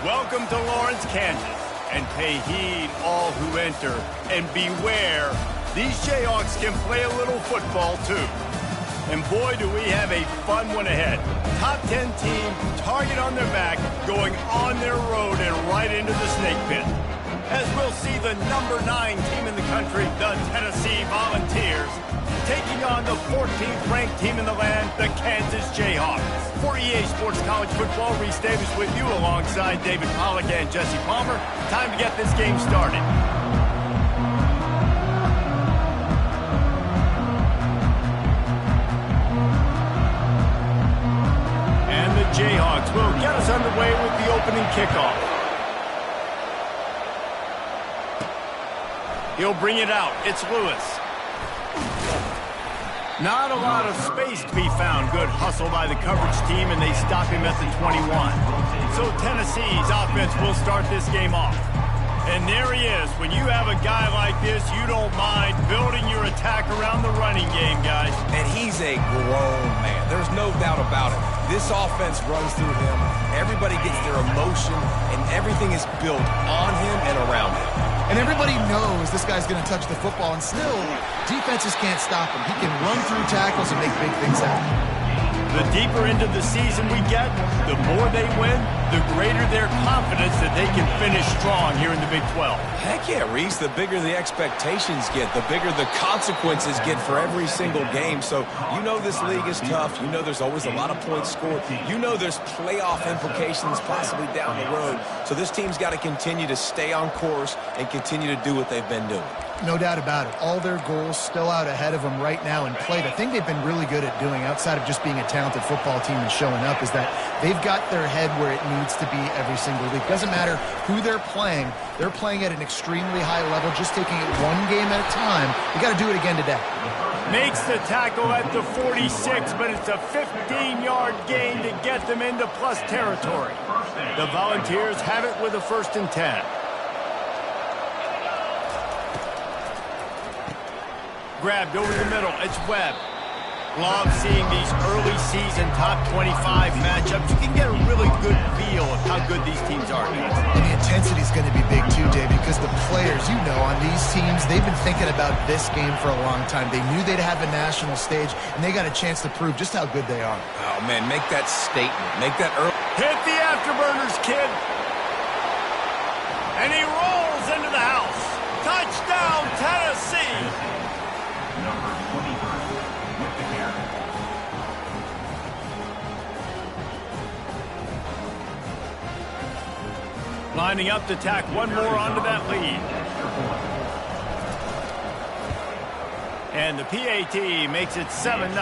Welcome to Lawrence, Kansas, and pay heed all who enter, and beware, these Jayhawks can play a little football too. And boy, do we have a fun one ahead. Top 10 team, target on their back, going on their road and right into the snake pit. As we'll see the number 9 team in the country, the Tennessee Volunteers, taking on the 14th ranked team in the land, the Kansas Jayhawks. For EA Sports College Football, Reese Davis with you alongside David Pollack and Jesse Palmer. Time to get this game started. And the Jayhawks will get us underway with the opening kickoff. He'll bring it out. It's Lewis. Not a lot of space to be found. Good hustle by the coverage team, and they stop him at the 21. So Tennessee's offense will start this game off. And there he is. When you have a guy like this, you don't mind building your attack around the running game, guys. And he's a grown man. There's no doubt about it. This offense runs through him. Everybody gets their emotion, and everything is built on him and around him. And everybody knows this guy's going to touch the football, and still, defenses can't stop him. He can run through tackles and make big things happen. The deeper into the season we get, the more they win, the greater their confidence that they can finish strong here in the Big 12. Heck yeah, Reese. The bigger the expectations get, the bigger the consequences get for every single game. So you know this league is tough. You know there's always a lot of points scored. You know there's playoff implications possibly down the road. So this team's got to continue to stay on course and continue to do what they've been doing. No doubt about it. All their goals still out ahead of them right now in play. The thing they've been really good at doing, outside of just being a talented football team and showing up, is that they've got their head where it needs to be every single week. Doesn't matter who they're playing at an extremely high level, just taking it one game at a time. You got to do it again today. Makes the tackle at the 46, but it's a 15-yard gain to get them into plus territory. The Volunteers have it with a 1st and 10. Grabbed over the middle. It's Webb. Love seeing these early season top 25 matchups. You can get a really good feel of how good these teams are. And the intensity is going to be big too, Dave, because the players, you know, on these teams, they've been thinking about this game for a long time. They knew they'd have a national stage, and they got a chance to prove just how good they are. Oh, man, make that statement. Make that early. Hit the afterburners, kid. And he rolls into the house. Touchdown, Tennessee. Number 23 with the carry. Lining up to tack one more onto that lead. And the PAT makes it 7-0.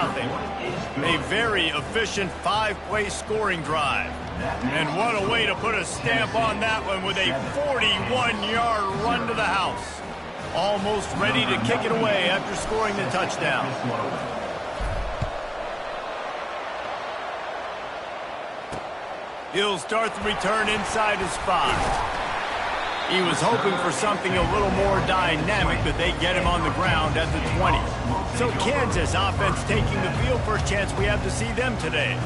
A very efficient 5-play scoring drive. And what a way to put a stamp on that one with a 41-yard run to the house. Almost ready to kick it away after scoring the touchdown. He'll start the return inside his 5. He was hoping for something a little more dynamic, but they get him on the ground at the 20. So Kansas offense taking the field. First chance we have to see them today.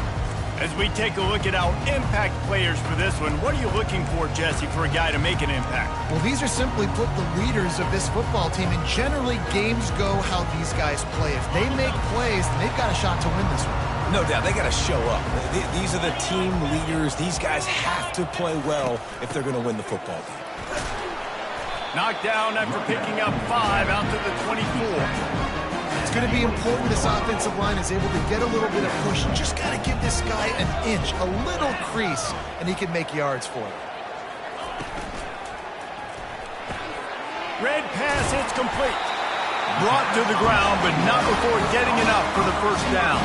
As we take a look at our impact players for this one, what are you looking for, Jesse, for a guy to make an impact? Well, these are simply put the leaders of this football team, and generally games go how these guys play. If they make plays, then they've got a shot to win this one. No doubt, they got to show up. These are the team leaders. These guys have to play well if they're going to win the football game. Knocked down after picking up 5 out to the 24. It's going to be important this offensive line is able to get a little bit of push. Just got to give this guy an inch, a little crease, and he can make yards for it. Red pass hits complete. Brought to the ground, but not before getting enough for the first down.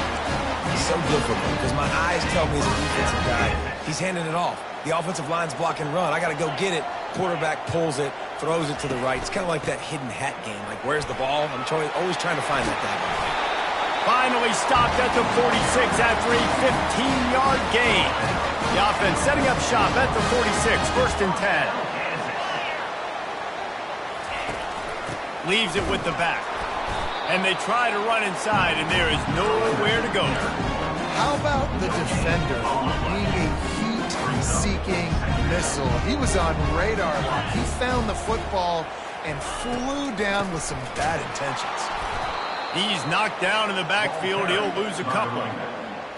It's so difficult because my eyes tell me as a defensive guy, he's handing it off. The offensive line's block and run. I got to go get it. Quarterback pulls it, throws it to the right. It's kind of like that hidden hat game. Like, where's the ball? I'm always trying to find that guy. Finally stopped at the 46 after a 15-yard gain. The offense setting up shop at the 46, 1st and 10. Leaves it with the back. And they try to run inside, and there is nowhere to go. How about the defender being a heat-seeking missile. He was on radar lock. He found the football and flew down with some bad intentions. He's knocked down in the backfield. He'll lose a couple.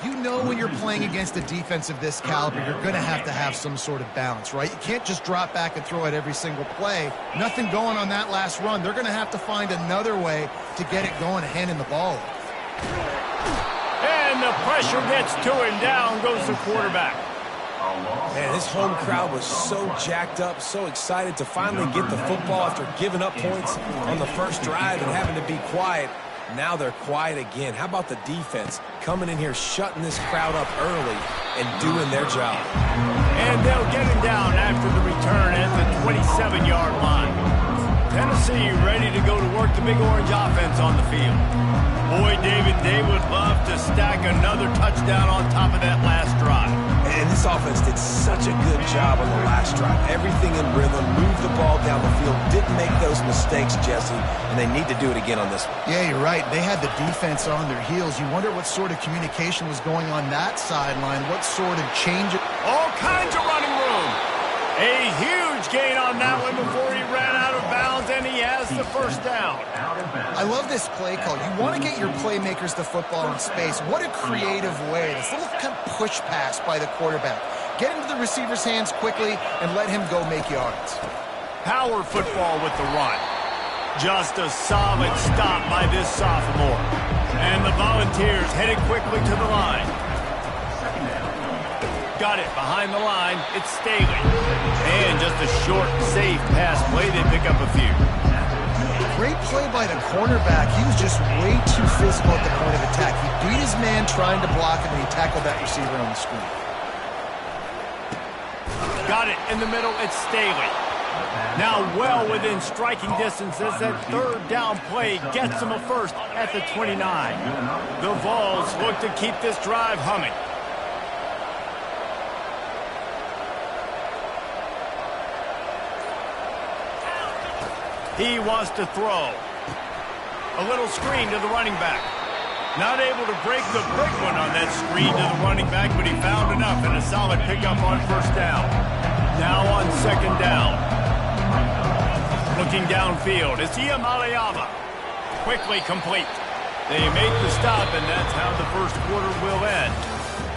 You know when you're playing against a defense of this caliber, you're going to have some sort of balance, right? You can't just drop back and throw it every single play. Nothing going on that last run. They're going to have to find another way to get it going and handing the ball off. And the pressure gets to him. Down goes the quarterback. Man, this home crowd was so jacked up, so excited to finally get the football after giving up points on the first drive and having to be quiet. Now they're quiet again. How about the defense coming in here, shutting this crowd up early and doing their job? And they'll get him down after the return at the 27-yard line. Tennessee ready to go to work the Big Orange offense on the field. Boy, David, they would love to stack another touchdown on top of that last drive. And this offense did such a good job on the last drive. Everything in rhythm, moved the ball down the field, didn't make those mistakes, Jesse, and they need to do it again on this one. Yeah, you're right. They had the defense on their heels. You wonder what sort of communication was going on that sideline, what sort of change. All kinds of running room. A huge gain on that one before he ran out of bounds, and he has the first down. I love this play call. You want to get your playmakers the football in space. What a creative way. This little kind of push pass by the quarterback. Get into the receiver's hands quickly and let him go make yards. Power football with the run. Just a solid stop by this sophomore. And the Volunteers headed quickly to the line. Got it behind the line. It's Staley. And just a short, safe pass play. They pick up a few. Great play by the cornerback. He was just way too physical at the point of attack. He beat his man trying to block him, and he tackled that receiver on the screen. Got it in the middle. It's Staley. Now well within striking distance as that third down play gets him a first at the 29. The Vols look to keep this drive humming. He wants to throw. A little screen to the running back. Not able to break the big one on that screen to the running back, but he found enough and a solid pickup on first down. Now on second down. Looking downfield, it's Iamaleava. Quickly complete. They make the stop, and that's how the first quarter will end.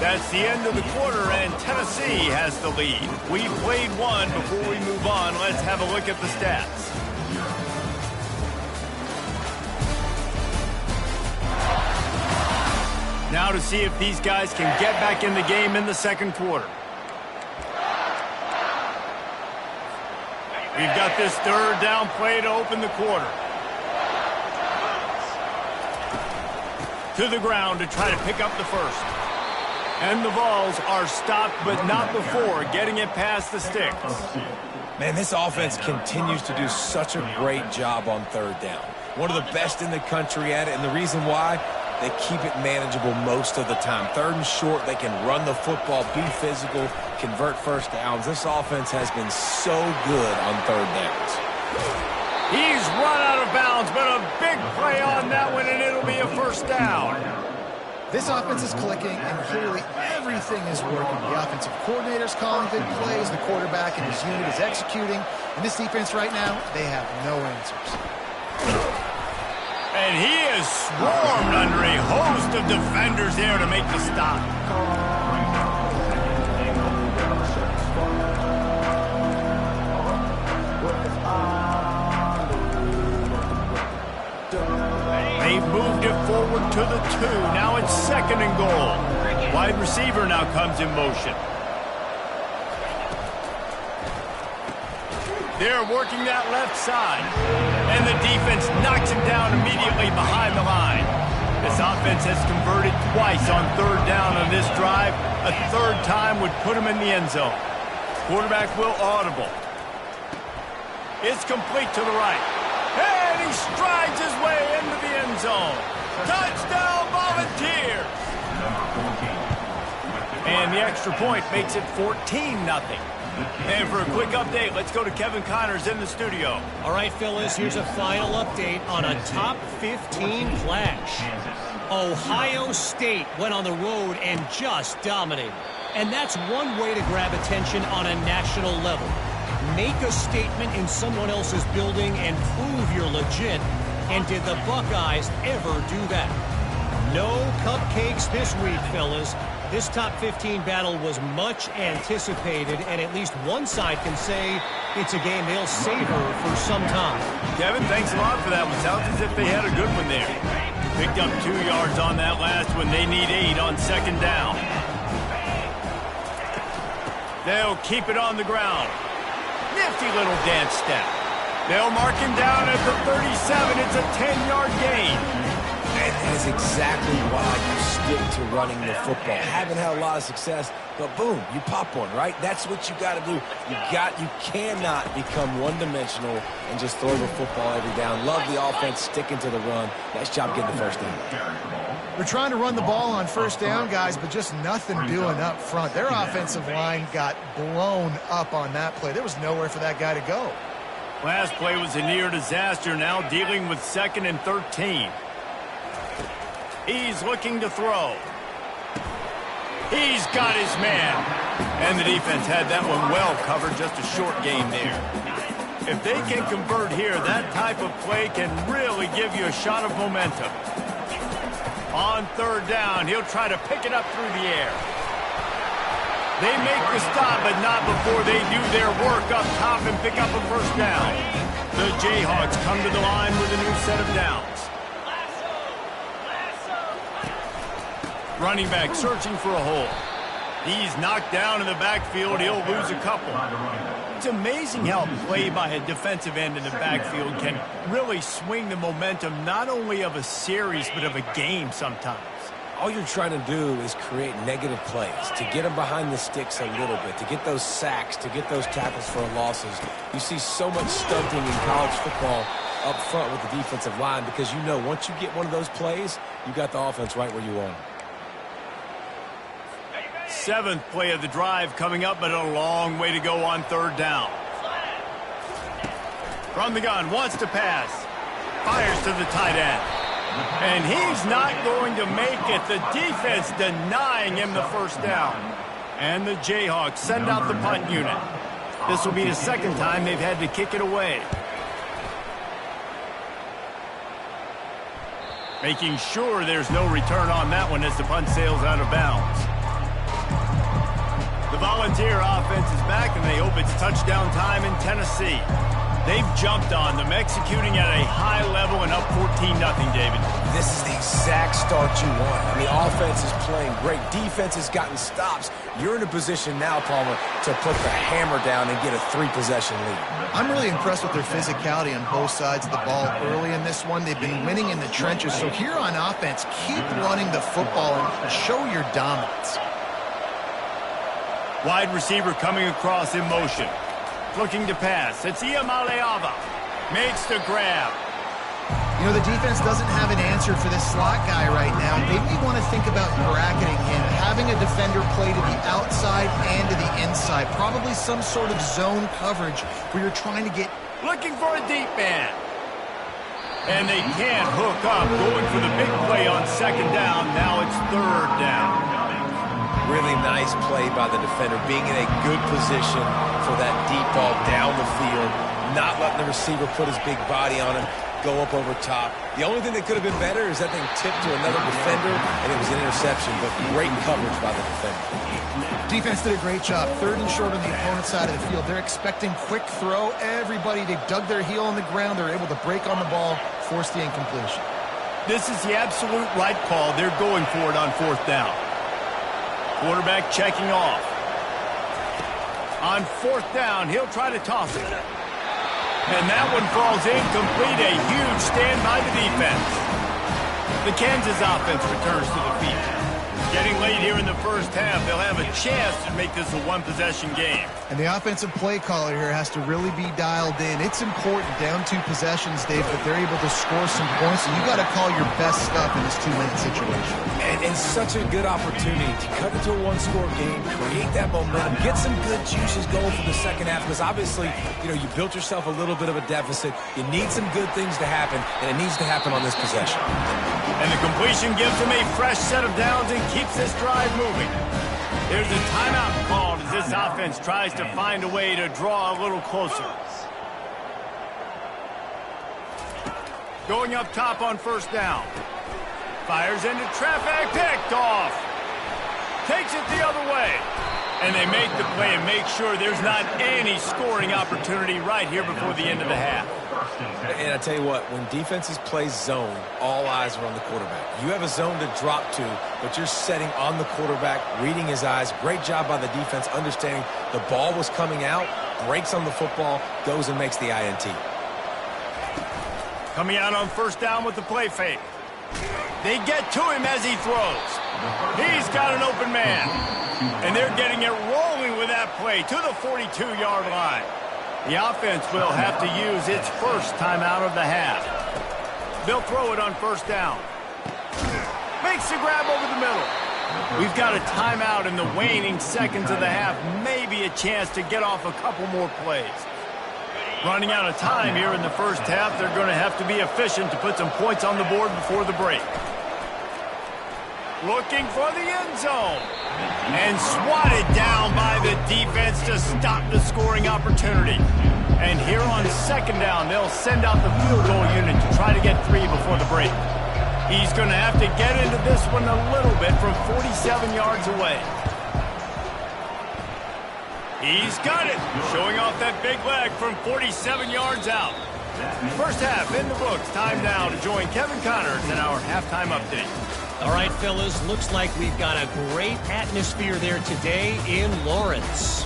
That's the end of the quarter, and Tennessee has the lead. We played one. Before we move on, let's have a look at the stats. Now to see if these guys can get back in the game in the second quarter. We've got this third down play to open the quarter. To the ground to try to pick up the first. And the Vols are stopped, but not before getting it past the sticks. Man, this offense continues to do such a great job on third down. One of the best in the country at it, and the reason why? They keep it manageable most of the time. Third and short, they can run the football, be physical, convert first downs. This offense has been so good on third downs. He's run out of bounds, but a big play on that one, and it'll be a first down. This offense is clicking, and clearly everything is working. The offensive coordinator's calling good plays, the quarterback and his unit is executing, and this defense right now, they have no answers. And he is swarmed under a host of defenders there to make the stop. They've moved it forward to the 2. Now it's second and goal. Wide receiver now comes in motion. They're working that left side. And the defense knocks him down immediately behind the line. This offense has converted twice on third down on this drive. A third time would put him in the end zone. Quarterback will audible. It's complete to the right. And he strides his way into the end zone. Touchdown, Volunteers! And the extra point makes it 14-0. And for a quick update, let's go to Kevin Connors in the studio. All right, Phyllis, here's a final update on a top 15 clash. Ohio State went on the road and just dominated. And that's one way to grab attention on a national level. Make a statement in someone else's building and prove you're legit. And did the Buckeyes ever do that? No cupcakes this week, fellas. This top 15 battle was much anticipated, and at least one side can say it's a game they'll savor for some time. Kevin, thanks a lot for that one. Sounds as if they had a good one there. Picked up 2 yards on that last one. They need 8 on second down. They'll keep it on the ground. Nifty little dance step. They'll mark him down at the 37. It's a 10-yard gain. And that is exactly why you stick to running the football. Haven't had a lot of success, but boom, you pop one, right? That's what you got to do. You cannot become one-dimensional and just throw the football every down. Love the offense sticking to the run. Nice job getting the first down. They're trying to run the ball on first down, guys, but just nothing doing up front. Their offensive line got blown up on that play. There was nowhere for that guy to go. Last play was a near disaster, now dealing with 2nd and 13. He's looking to throw. He's got his man. And the defense had that one well covered, just a short game there. If they can convert here, that type of play can really give you a shot of momentum. On third down, he'll try to pick it up through the air. They make the stop, but not before they do their work up top and pick up a first down. The Jayhawks come to the line with a new set of downs. Running back searching for a hole. He's knocked down in the backfield. He'll lose a couple. It's amazing how play by a defensive end in the backfield can really swing the momentum not only of a series but of a game sometimes. All you're trying to do is create negative plays, to get them behind the sticks a little bit, to get those sacks, to get those tackles for losses. You see so much stunting in college football up front with the defensive line because you know once you get one of those plays, you got the offense right where you want them. 7th play of the drive coming up, but a long way to go on third down. From the gun, wants to pass. Fires to the tight end. And he's not going to make it. The defense denying him the first down. And the Jayhawks send out the punt unit. This will be the second time they've had to kick it away. Making sure there's no return on that one as the punt sails out of bounds. The Volunteer offense is back, and they hope it's touchdown time in Tennessee. They've jumped on them, executing at a high level and up 14-0, David. This is the exact start you want. I mean, offense is playing great. Defense has gotten stops. You're in a position now, Palmer, to put the hammer down and get a 3-possession lead. I'm really impressed with their physicality on both sides of the ball early in this one. They've been winning in the trenches. So here on offense, keep running the football and show your dominance. Wide receiver coming across in motion. Looking to pass. It's Iamaleava. Makes the grab. You know, the defense doesn't have an answer for this slot guy right now. They may want to think about bracketing him, having a defender play to the outside and to the inside. Probably some sort of zone coverage where you're trying to get... Looking for a deep man. And they can't hook up. Going for the big play on second down. Now it's third down. Really nice play by the defender, being in a good position for that deep ball down the field, not letting the receiver put his big body on him, go up over top. The only thing that could have been better is that thing tipped to another defender, and it was an interception, but great coverage by the defender. Defense did a great job. 3rd and short on the opponent's side of the field. They're expecting quick throw. Everybody, they dug their heel on the ground. They're able to break on the ball, force the incompletion. This is the absolute right call. They're going for it on 4th down. Quarterback checking off. On 4th down, he'll try to toss it. And that one falls incomplete. A huge stand by the defense. The Kansas offense returns to the field. Getting late here in the first half, they'll have a chance to make this a one-possession game. And the offensive play caller here has to really be dialed in. It's important, down 2 possessions, Dave, but they're able to score some points, so you got to call your best stuff in this 2-minute situation. And such a good opportunity to cut into a one-score game, create that momentum, get some good juices going for the second half, because obviously, you built yourself a little bit of a deficit. You need some good things to happen, and it needs to happen on this possession. And the completion gives them a fresh set of downs and keeps this drive moving. There's a timeout called as this offense tries to find a way to draw a little closer. Going up top on first down. Fires into traffic, picked off. Takes it the other way. And they make the play and make sure there's not any scoring opportunity right here before the end of the half. And I tell you what, when defenses play zone, all eyes are on the quarterback. You have a zone to drop to, but you're setting on the quarterback, reading his eyes. Great job by the defense, understanding the ball was coming out, breaks on the football, goes and makes the INT. Coming out on first down with the play fake. They get to him as he throws. He's got an open man. And they're getting it rolling with that play to the 42-yard line. The offense will have to use its first timeout of the half. They'll throw it on first down. Makes the grab over the middle. We've got a timeout in the waning seconds of the half. Maybe a chance to get off a couple more plays. Running out of time here in the first half. They're going to have to be efficient to put some points on the board before the break. Looking for the end zone. And swatted down by the defense to stop the scoring opportunity. And here on second down, they'll send out the field goal unit to try to get 3 before the break. He's going to have to get into this one a little bit from 47 yards away. He's got it, showing off that big leg from 47 yards out. First half in the books. Time now to join Kevin Connors in our halftime update. All right, fellas, looks like we've got a great atmosphere there today in Lawrence.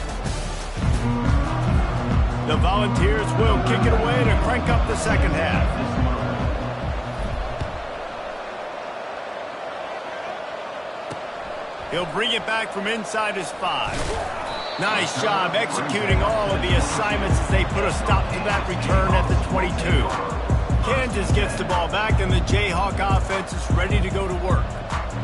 The Volunteers will kick it away to crank up the second half. He'll bring it back from inside his 5. Nice job executing all of the assignments as they put a stop to that return at the 22. Kansas gets the ball back, and the Jayhawk offense is ready to go to work.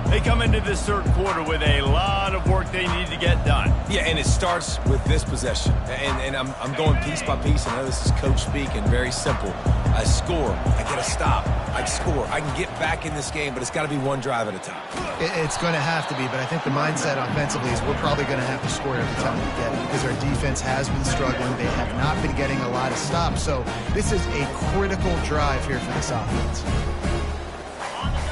They come into this third quarter with a lot of work they need to get done. Yeah, and it starts with this possession. And I'm going piece by piece. I know this is coach speak and very simple. I score. I get a stop. I score. I can get back in this game, but it's got to be one drive at a time. It's going to have to be, but I think the mindset offensively is we're probably going to have to score every time we get it because our defense has been struggling. They have not been getting a lot of stops. So this is a critical drive here for this offense.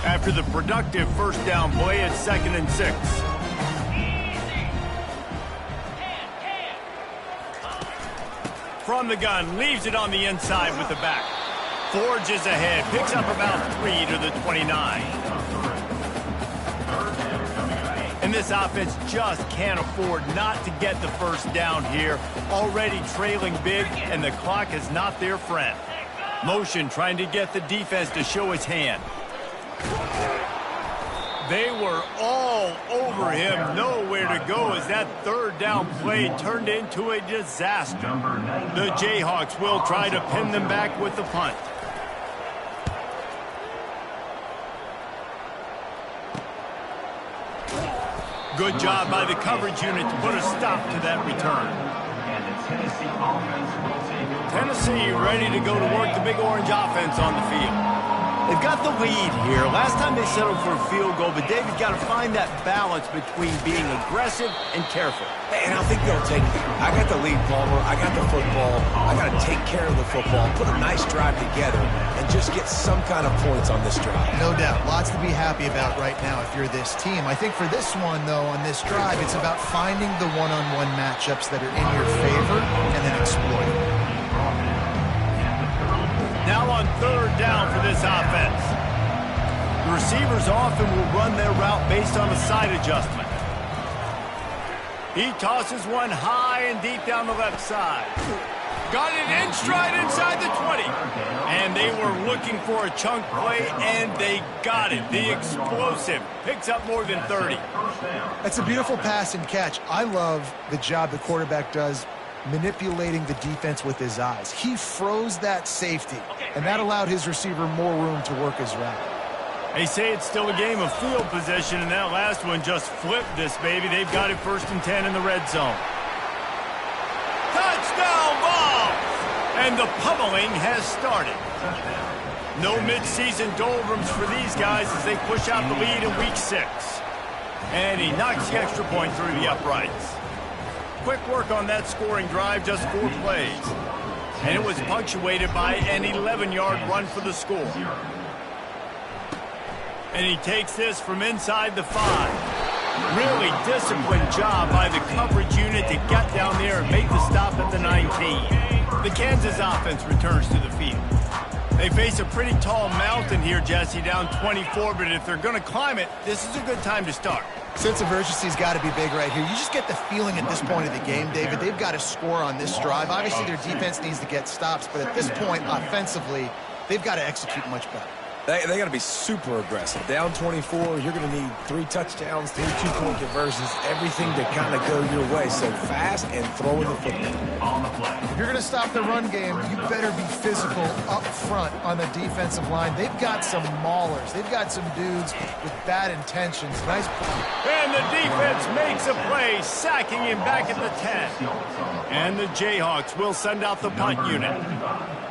After the productive first down play, it's 2nd and 6. From the gun, leaves it on the inside with the back. Forges ahead, picks up about 3 to the 29. And this offense just can't afford not to get the first down here. Already trailing big, and the clock is not their friend. Motion trying to get the defense to show its hand. They were all over him, nowhere to go as that third down play turned into a disaster. The Jayhawks will try to pin them back with the punt. Good job by the coverage unit to put a stop to that return. Tennessee ready to go to work the Big Orange offense on the field. They've got the lead here. Last time they settled for a field goal, but David's got to find that balance between being aggressive and careful. And I think they'll take that. I got the lead, Palmer. I got the football. I got to take care of the football, put a nice drive together, and just get some kind of points on this drive. No doubt. Lots to be happy about right now if you're this team. I think for this one, though, on this drive, it's about finding the one-on-one matchups that are in your favor and then exploiting them. Now on third down for this offense. The receivers often will run their route based on a side adjustment. He tosses one high and deep down the left side. Got it in stride inside the 20. And they were looking for a chunk play, and they got it. The explosive picks up more than 30. That's a beautiful pass and catch. I love the job the quarterback does manipulating the defense with his eyes. He froze that safety, and that allowed his receiver more room to work his route. They say it's still a game of field possession, and that last one just flipped this baby. They've got it 1st and 10 in the red zone. Touchdown ball! And the pummeling has started. No mid-season doldrums for these guys as they push out the lead in week 6. And he knocks the extra point through the uprights. Quick work on that scoring drive, just 4 plays. And it was punctuated by an 11-yard run for the score. And he takes this from inside the 5. Really disciplined job by the coverage unit to get down there and make the stop at the 19. The Kansas offense returns to the field. They face a pretty tall mountain here, Jesse, down 24, but if they're going to climb it, this is a good time to start. Sense of urgency's got to be big right here. You just get the feeling at this point of the game, David, they've got to score on this drive. Obviously, their defense needs to get stops, but at this point, offensively, they've got to execute much better. They got to be super aggressive. Down 24, you're going to need 3 touchdowns, 3 2-point conversions, everything to kind of go your way. So fast and throwing the football. If you're going to stop the run game, you better be physical up front on the defensive line. They've got some maulers. They've got some dudes with bad intentions. Nice play. And the defense makes a play, sacking him back at the 10. And the Jayhawks will send out the punt unit.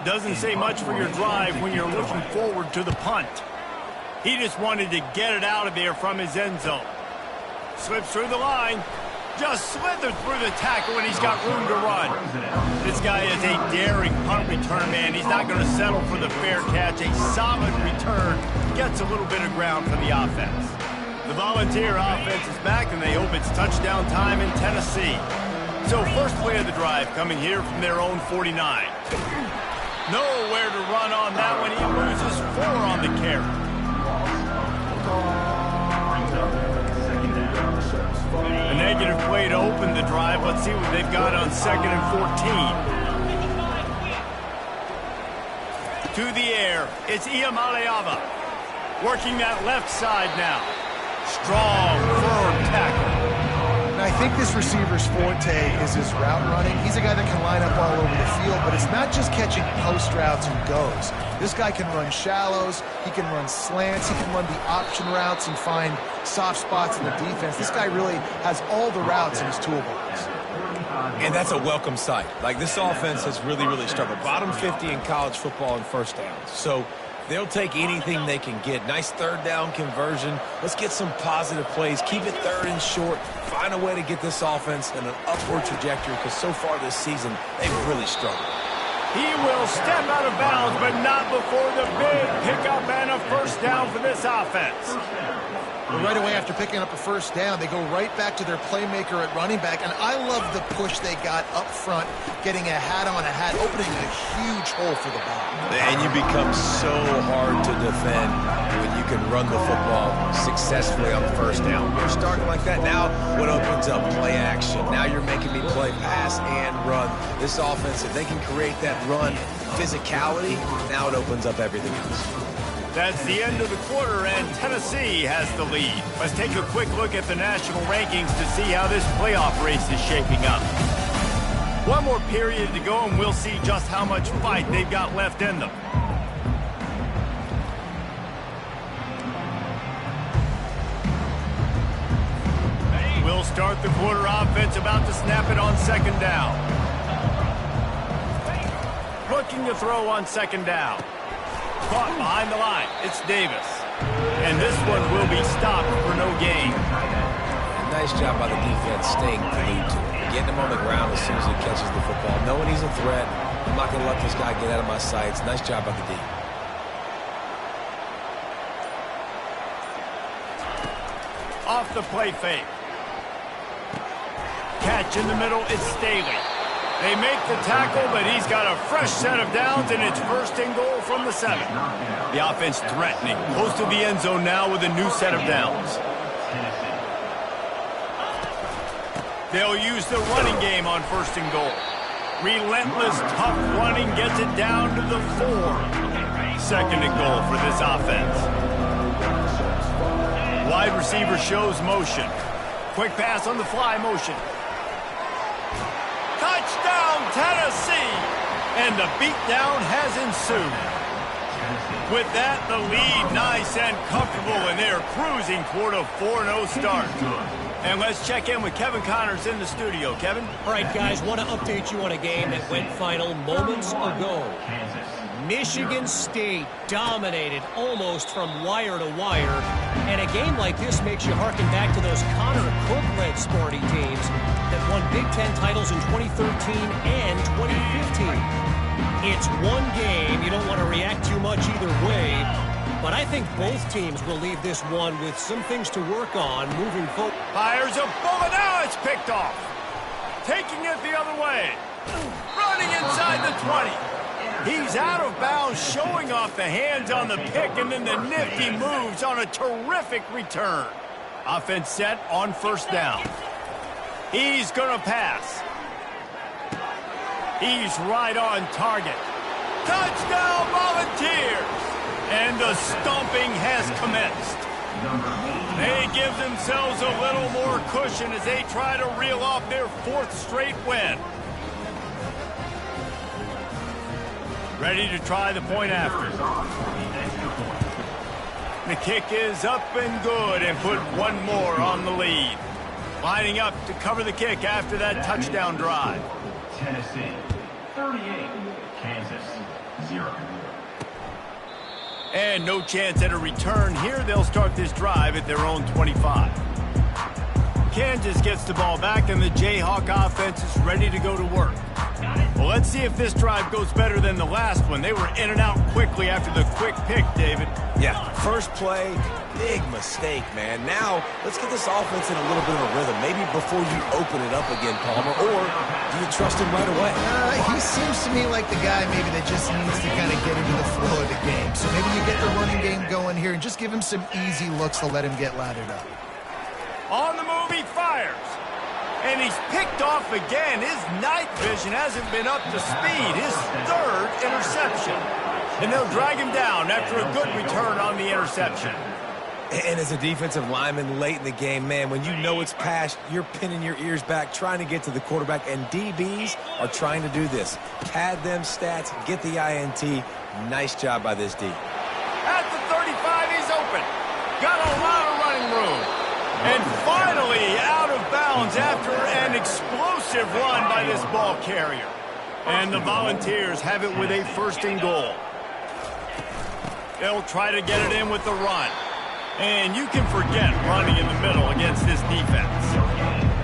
Doesn't say much for your drive when you're looking forward to the punt. He just wanted to get it out of there from his end zone. Slips through the line. Just slithered through the tackle, and he's got room to run. This guy is a daring punt return man. He's not going to settle for the fair catch. A solid return. Gets a little bit of ground for the offense. The Volunteer offense is back, and they hope it's touchdown time in Tennessee. So first play of the drive coming here from their own 49. Nowhere to run on that one. He loses 4 on the carry. A negative play to open the drive. Let's see what they've got on 2nd and 14. To the air. It's Iamaleava. Working that left side now. Strong, firm tackle. And I think this receiver's forte is his route running. He's a guy that can line up all over the field, but it's not just catching post routes and goes. This guy can run shallows, he can run slants, he can run the option routes and find soft spots in the defense. This guy really has all the routes in his toolbox. And that's a welcome sight. Like, this offense has really, really struggled. Bottom 50 in college football in first downs. So they'll take anything they can get. Nice 3rd down conversion. Let's get some positive plays. Keep it 3rd and short. Find a way to get this offense in an upward trajectory, because so far this season, they've really struggled. He will step out of bounds, but not before the big pickup and a first down for this offense. But right away after picking up a first down, they go right back to their playmaker at running back. And I love the push they got up front, getting a hat on a hat, opening a huge hole for the ball. And you become so hard to defend when you can run the football successfully on the first down. You're starting like that. Now what opens up? Play action. Now you're making me play pass and run. This offense, if they can create that run physicality, now it opens up everything else. That's the end of the quarter, and Tennessee has the lead. Let's take a quick look at the national rankings to see how this playoff race is shaping up. One more period to go, and we'll see just how much fight they've got left in them. We'll start the quarter offense, about to snap it on 2nd down. Looking to throw on 2nd down. Caught behind the line. It's Davis. And this one will be stopped for no gain. Nice job by the defense staying glued to it. Getting him on the ground as soon as he catches the football. Knowing he's a threat. I'm not going to let this guy get out of my sights. Nice job by the D. Off the play fake. Catch in the middle. It's Staley. They make the tackle, but he's got a fresh set of downs, and it's 1st and goal from the 7. The offense threatening. Close to the end zone now with a new set of downs. They'll use the running game on 1st and goal. Relentless, tough running gets it down to the 4. 2nd and goal for this offense. Wide receiver shows motion. Quick pass on the fly motion. Touchdown, Tennessee! And the beatdown has ensued. With that, the lead nice and comfortable, and they're cruising toward a 4-0 start. And let's check in with Kevin Connors in the studio. Kevin? All right, guys, want to update you on a game that went final moments ago. Michigan State dominated almost from wire to wire. And a game like this makes you harken back to those Connor Cook-led Sparty teams that won Big Ten titles in 2013 and 2015. It's one game. You don't want to react too much either way. But I think both teams will leave this one with some things to work on moving forward. Fires a bullet. Now it's picked off. Taking it the other way. Running inside the 20. He's out of bounds, showing off the hands on the pick, and then the nifty moves on a terrific return. Offense set on 1st down. He's going to pass. He's right on target. Touchdown, Volunteers! And the stomping has commenced. They give themselves a little more cushion as they try to reel off their 4th straight win. Ready to try the point after. The kick is up and good and put one more on the lead. Lining up to cover the kick after that touchdown drive. Tennessee 38, Kansas 0. And no chance at a return here. They'll start this drive at their own 25. Kansas gets the ball back, and the Jayhawk offense is ready to go to work. Well, let's see if this drive goes better than the last one. They were in and out quickly after the quick pick, David. Yeah, first play, big mistake, man. Now, let's get this offense in a little bit of a rhythm. Maybe before you open it up again, Palmer, or do you trust him right away? He seems to me like the guy maybe that just needs to kind of get into the flow of the game. So maybe you get the running game going here and just give him some easy looks to let him get lathered up. On the move, he fires. And he's picked off again. His night vision hasn't been up to speed. His 3rd interception. And they'll drag him down after a good return on the interception. And as a defensive lineman late in the game, man, when you know it's passed, you're pinning your ears back, trying to get to the quarterback. And DBs are trying to do this. Pad them stats, get the INT. Nice job by this D. At the 35, he's open. Got a lot of running room. And finally out of bounds after an explosive run by this ball carrier. And the Volunteers have it with a 1st and goal. They'll try to get it in with the run. And you can forget running in the middle against this defense.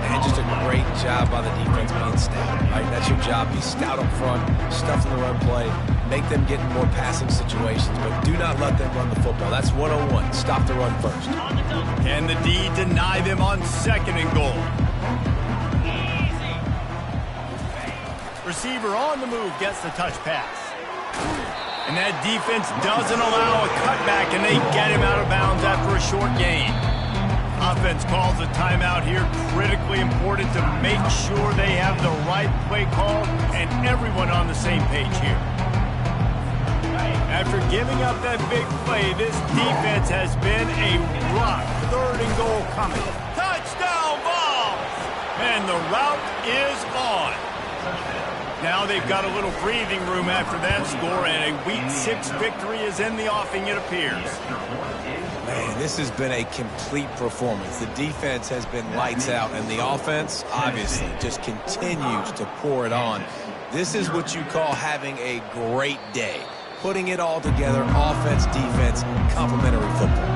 And just a great job by the defense being stout. Right? That's your job. Be stout up front, stuff in the run play, make them get in more passing situations, but do not let them run the football. That's 101. Stop the run first. Can the D deny them on 2nd and goal? Receiver on the move gets the touch pass. And that defense doesn't allow a cutback, and they get him out of bounds after a short gain. Offense calls a timeout here. Critically important to make sure they have the right play call and everyone on the same page here. After giving up that big play, this defense has been a rock. 3rd and goal coming. Touchdown ball! And the route is on. Now they've got a little breathing room after that score, and a Week 6 victory is in the offing, it appears. Man, this has been a complete performance. The defense has been lights out, and the offense, obviously, just continues to pour it on. This is what you call having a great day. Putting it all together, offense, defense, complementary football.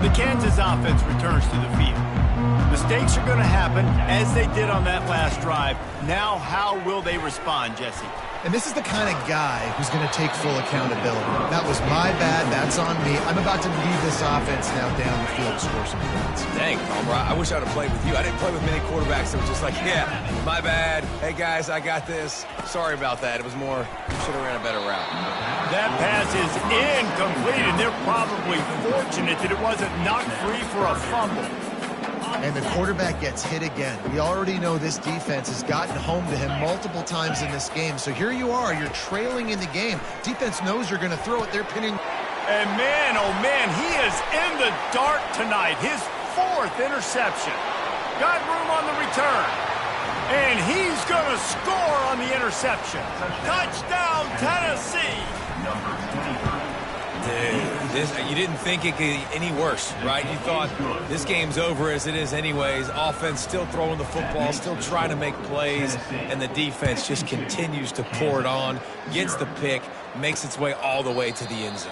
The Kansas offense returns to the field. Mistakes are going to happen, as they did on that last drive. Now, how will they respond, Jesse? And this is the kind of guy who's going to take full accountability. That was my bad. That's on me. I'm about to lead this offense now down the field to score some points. Dang, Palmer, I wish I would have played with you. I didn't play with many quarterbacks that were just like, yeah, my bad. Hey, guys, I got this. Sorry about that. It was more, should have ran a better route. That pass is incomplete, and they're probably fortunate that it wasn't knocked free for a fumble. And the quarterback gets hit again. We already know this defense has gotten home to him multiple times in this game. So here you are, you're trailing in the game. Defense knows you're going to throw it. They're pinning. And man, oh man, he is in the dark tonight. His 4th interception. Got room on the return. And he's going to score on the interception. Touchdown, Tennessee. Dude, you didn't think it could get any worse, right? You thought this game's over as it is anyways. Offense still throwing the football, still trying to make plays, and the defense just continues to pour it on, gets the pick, makes its way all the way to the end zone.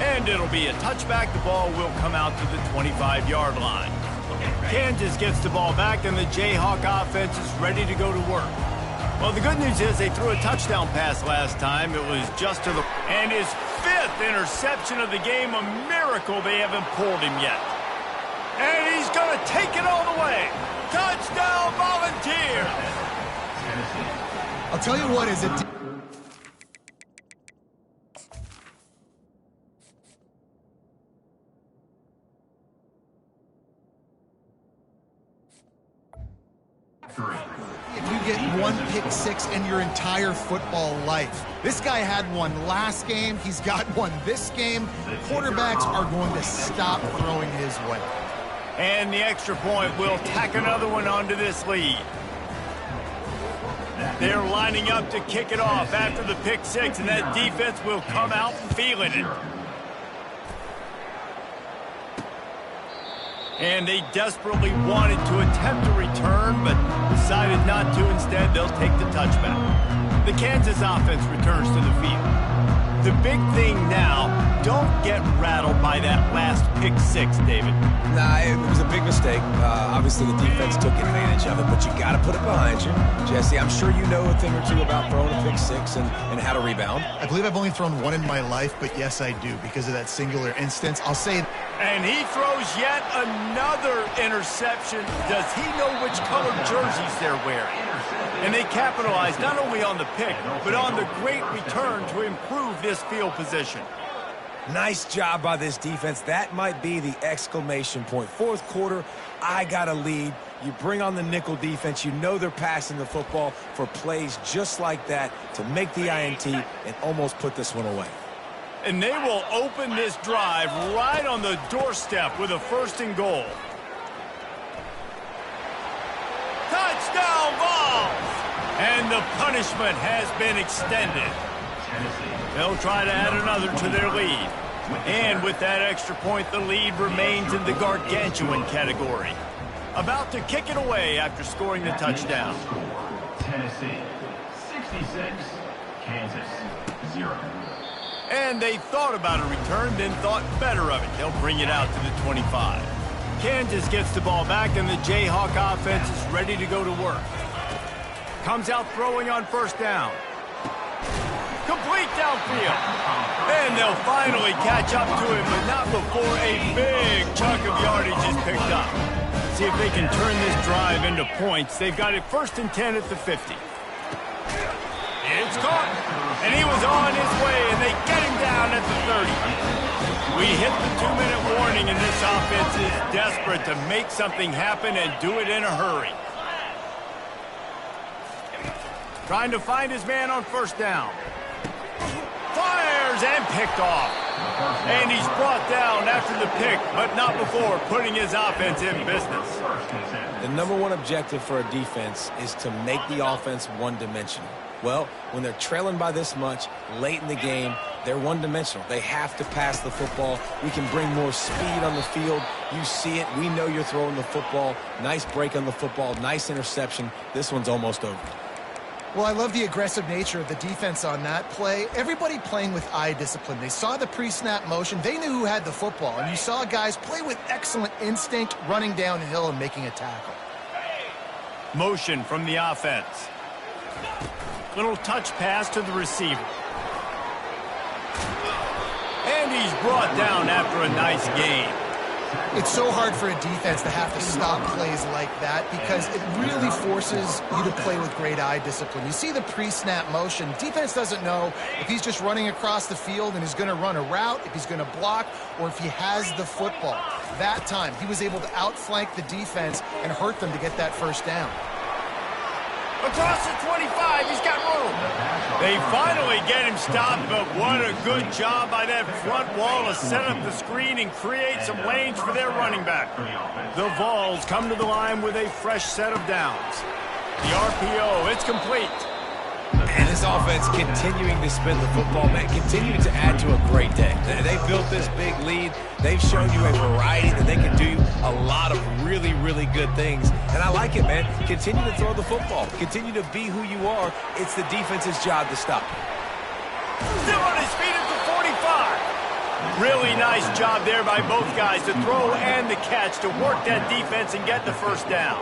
And it'll be a touchback. The ball will come out to the 25-yard line. Kansas gets the ball back, and the Jayhawk offense is ready to go to work. Well, the good news is they threw a touchdown pass last time. It was just to the... And his 5th interception of the game, a miracle they haven't pulled him yet. And he's going to take it all the way. Touchdown, Volunteers! I'll tell you what, is it... If you get one pick six in your entire football life. This guy had one last game. He's got one this game. Quarterbacks are going to stop throwing his way. And the extra point will tack another one onto this lead. They're lining up to kick it off after the pick six, and that defense will come out feeling it. And they desperately wanted to attempt a return, but decided not to. Instead, they'll take the touchback. The Kansas offense returns to the field. The big thing now, don't get rattled by that last pick six, David. Nah, it was a big mistake. Obviously, the defense took advantage of it, but you got to put it behind you. Jesse, I'm sure you know a thing or two about throwing a pick six and how to rebound. I believe I've only thrown one in my life, but yes, I do, because of that singular instance. I'll say... And he throws yet another interception. Does he know which colored jerseys they're wearing? And they capitalize not only on the pick, but on the great return to improve this field position. Nice job by this defense. That might be the exclamation point. Fourth quarter, I got a lead. You bring on the nickel defense. You know they're passing the football for plays just like that to make the INT and almost put this one away. And they will open this drive right on the doorstep with a 1st and goal. Touchdown, Vols! And the punishment has been extended. They'll try to add another to their lead. And with that extra point, the lead remains in the gargantuan category. About to kick it away after scoring the touchdown. Tennessee, 66. Kansas, 0. And they thought about a return, then thought better of it. They'll bring it out to the 25. Kansas gets the ball back, and the Jayhawk offense is ready to go to work. Comes out throwing on 1st down. Complete downfield. And they'll finally catch up to him, but not before a big chunk of yardage is picked up. See if they can turn this drive into points. They've got it 1st and 10 at the 50. It's caught. And he was on his way, and they get him down at the 30. We hit the 2-minute warning, and this offense is desperate to make something happen and do it in a hurry. Trying to find his man on 1st down. Fires and picked off. And he's brought down after the pick, but not before putting his offense in business. The #1 objective for a defense is to make the offense one-dimensional. Well, when they're trailing by this much late in the game, they're one-dimensional. They have to pass the football. We can bring more speed on the field. You see it. We know you're throwing the football. Nice break on the football. Nice interception. This one's almost over. Well, I love the aggressive nature of the defense on that play. Everybody playing with eye discipline. They saw the pre-snap motion. They knew who had the football. And you saw guys play with excellent instinct, running downhill and making a tackle. Motion from the offense. Little touch pass to the receiver. And he's brought down after a nice gain. It's so hard for a defense to have to stop plays like that because it really forces you to play with great eye discipline. You see the pre-snap motion. Defense doesn't know if he's just running across the field and is going to run a route, if he's going to block, or if he has the football. That time, he was able to outflank the defense and hurt them to get that first down. Across the 25, he's got room. They finally get him stopped, but what a good job by that front wall to set up the screen and create some lanes for their running back. The Vols come to the line with a fresh set of downs. The RPO, it's complete. And this offense continuing to spin the football, man, continuing to add to a great day. They built this big lead. They've shown you a variety that they can do a lot of really, really good things. And I like it, man. Continue to throw the football. Continue to be who you are. It's the defense's job to stop. Still on his feet at the 45. Really nice job there by both guys, the throw and the catch, to work that defense and get the first down.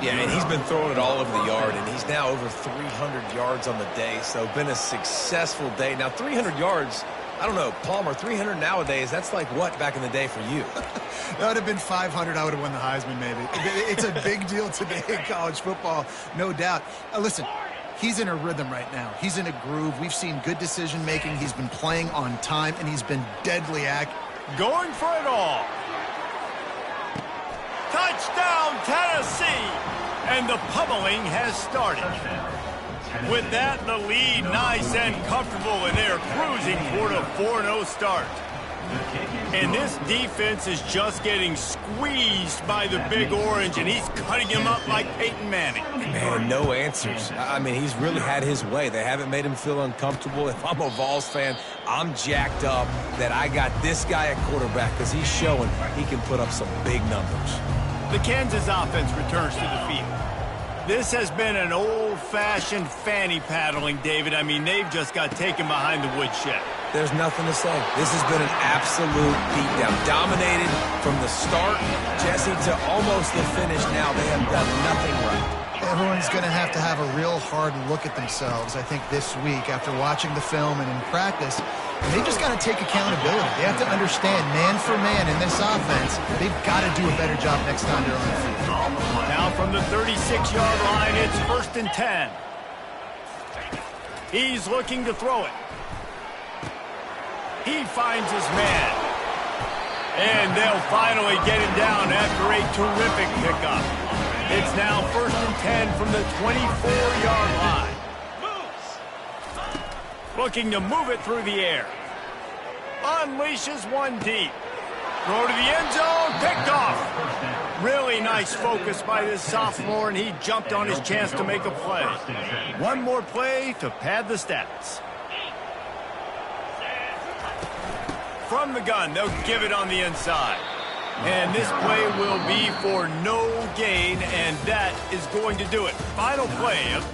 Yeah, and he's been throwing it all over the yard, and he's now over 300 yards on the day, so been a successful day. Now, 300 yards, I don't know, Palmer, 300 nowadays, that's like what back in the day for you? That would have been 500. I would have won the Heisman, maybe. It's a big deal today in college football, no doubt. Listen, he's in a rhythm right now. He's in a groove. We've seen good decision-making. He's been playing on time, and he's been deadly accurate. Going for it all. Touchdown, Tennessee! And the pummeling has started. With that, the lead nice and comfortable, and they're cruising toward a 4-0 start. And this defense is just getting squeezed by the Big Orange, and he's cutting him up like Peyton Manning. Man, no answers. I mean, he's really had his way. They haven't made him feel uncomfortable. If I'm a Vols fan, I'm jacked up that I got this guy at quarterback because he's showing he can put up some big numbers. The Kansas offense returns to the field. This has been an old-fashioned fanny paddling, David. I mean, they've just got taken behind the woodshed. There's nothing to say. This has been an absolute beatdown. Dominated from the start, Jesse, to almost the finish now. They have done nothing right. Everyone's going to have a real hard look at themselves, I think, this week after watching the film and in practice. And they've just got to take accountability. They have to understand, man for man in this offense, they've got to do a better job next time they're on the field. Now from the 36-yard line, it's 1st and 10. He's looking to throw it. He finds his man. And they'll finally get him down after a terrific pickup. It's now 1st and 10 from the 24-yard line. Looking to move it through the air. Unleashes one deep. Throw to the end zone, picked off. Really nice focus by this sophomore, and he jumped on his chance to make a play. One more play to pad the stats. From the gun, they'll give it on the inside. And this play will be for no gain, and that is going to do it. Final play of